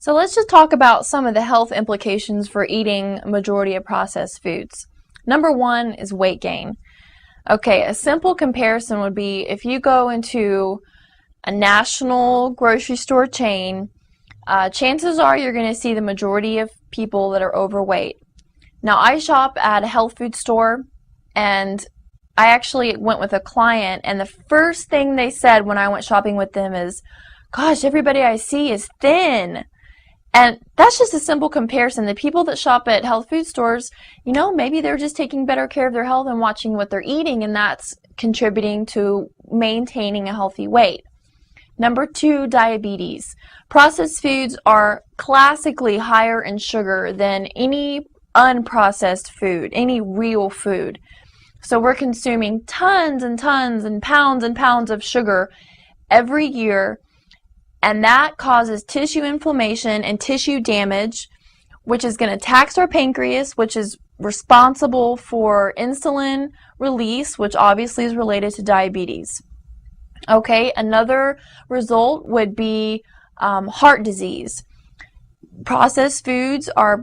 So let's just talk about some of the health implications for eating a majority of processed foods. Number one is weight gain. Okay, a simple comparison would be if you go into a national grocery store chain, chances are you're going to see the majority of people that are overweight. Now, I shop at a health food store, and I actually went with a client, and the first thing they said when I went shopping with them is, "Gosh, everybody I see is thin." And that's just a simple comparison. The people that shop at health food stores, maybe they're just taking better care of their health and watching what they're eating, and that's contributing to maintaining a healthy weight. Number two, diabetes. Processed foods are classically higher in sugar than any unprocessed food, any real food. So we're consuming tons and tons and pounds of sugar every year, and that causes tissue inflammation and tissue damage, which is going to tax our pancreas, which is responsible for insulin release, which obviously is related to diabetes. Okay, another result would be heart disease. Processed foods are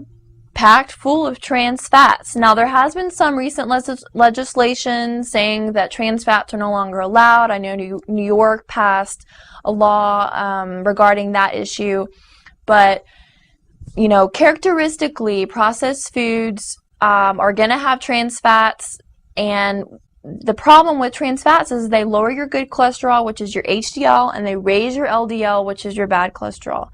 packed full of trans fats. Now, there has been some recent legislation saying that trans fats are no longer allowed. I know New York passed a law regarding that issue. But, characteristically, processed foods are going to have trans fats, and the problem with trans fats is they lower your good cholesterol, which is your HDL, and they raise your LDL, which is your bad cholesterol.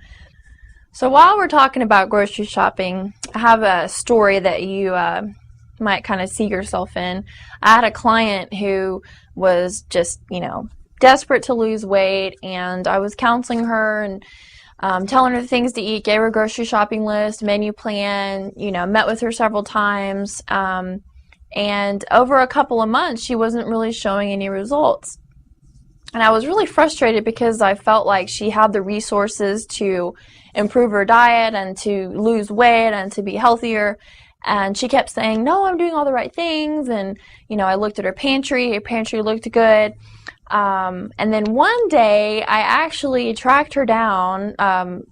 So while we're talking about grocery shopping, I have a story that you might kind of see yourself in. I had a client who was just, desperate to lose weight, and I was counseling her and telling her the things to eat, gave her a grocery shopping list, menu plan, met with her several times. And over a couple of months, she wasn't really showing any results. And I was really frustrated because I felt like she had the resources to improve her diet and to lose weight and to be healthier. And she kept saying, "No, I'm doing all the right things." And, I looked at her pantry looked good. And then one day I actually tracked her down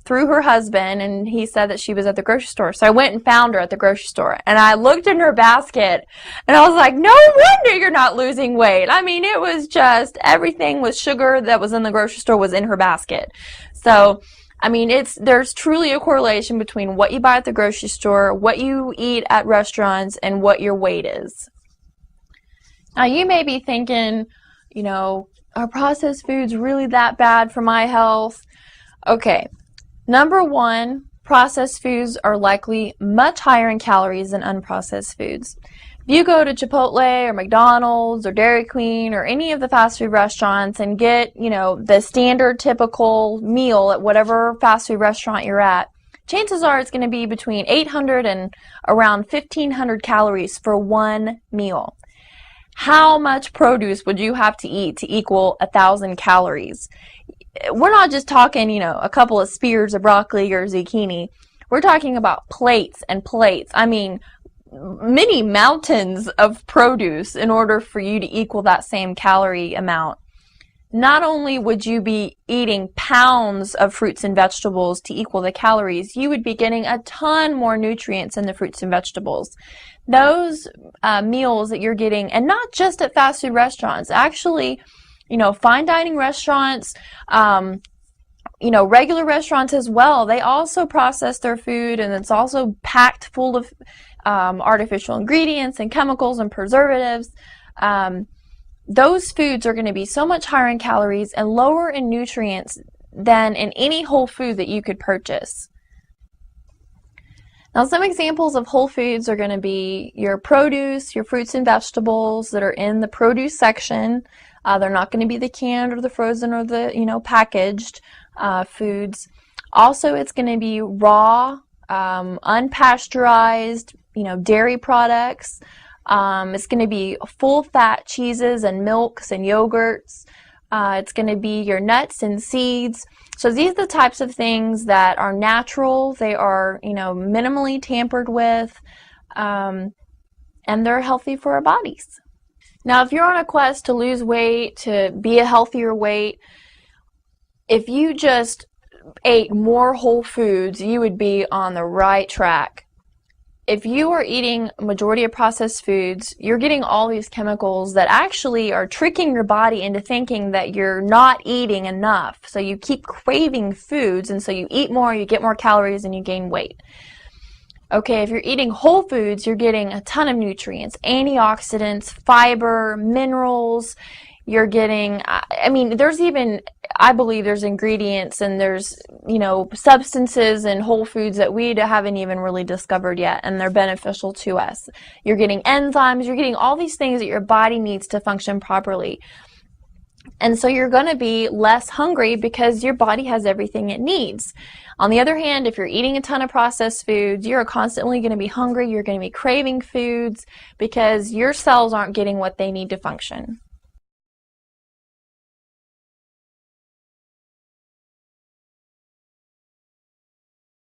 through her husband, and he said that she was at the grocery store. So I went and found her at the grocery store, and I looked in her basket, and I was like, no wonder you're not losing weight. I mean, it was just everything with sugar that was in the grocery store was in her basket. So I mean, there's truly a correlation between what you buy at the grocery store, what you eat at restaurants, and what your weight is. Now, you may be thinking, are processed foods really that bad for my health? Okay, number one, processed foods are likely much higher in calories than unprocessed foods. If you go to Chipotle or McDonald's or Dairy Queen or any of the fast food restaurants and get, the standard typical meal at whatever fast food restaurant you're at, chances are it's going to be between 800 and around 1,500 calories for one meal. How much produce would you have to eat to equal 1,000 calories? We're not just talking, a couple of spears of broccoli or zucchini. We're talking about plates and plates. I mean, many mountains of produce in order for you to equal that same calorie amount. Not only would you be eating pounds of fruits and vegetables to equal the calories, you would be getting a ton more nutrients in the fruits and vegetables. Those meals that you're getting, and not just at fast food restaurants, actually, fine dining restaurants, regular restaurants as well, they also process their food, and it's also packed full of artificial ingredients and chemicals and preservatives. Those foods are going to be so much higher in calories and lower in nutrients than in any whole food that you could purchase. Now, some examples of whole foods are going to be your produce, your fruits and vegetables that are in the produce section. They're not going to be the canned or the frozen or the, packaged foods. Also, it's going to be raw, unpasteurized, dairy products. It's going to be full-fat cheeses and milks and yogurts. It's going to be your nuts and seeds. So these are the types of things that are natural. They are, minimally tampered with, and they're healthy for our bodies. Now, if you're on a quest to lose weight, to be a healthier weight, if you just ate more whole foods, you would be on the right track. If you are eating a majority of processed foods, you're getting all these chemicals that actually are tricking your body into thinking that you're not eating enough. So you keep craving foods, and so you eat more, you get more calories, and you gain weight. Okay, if you're eating whole foods, you're getting a ton of nutrients, antioxidants, fiber, minerals. You're getting, I mean, there's even, I believe there's ingredients and there's, substances in whole foods that we haven't even really discovered yet, and they're beneficial to us. You're getting enzymes, you're getting all these things that your body needs to function properly. And so you're going to be less hungry because your body has everything it needs. On the other hand, if you're eating a ton of processed foods, you're constantly going to be hungry, you're going to be craving foods because your cells aren't getting what they need to function.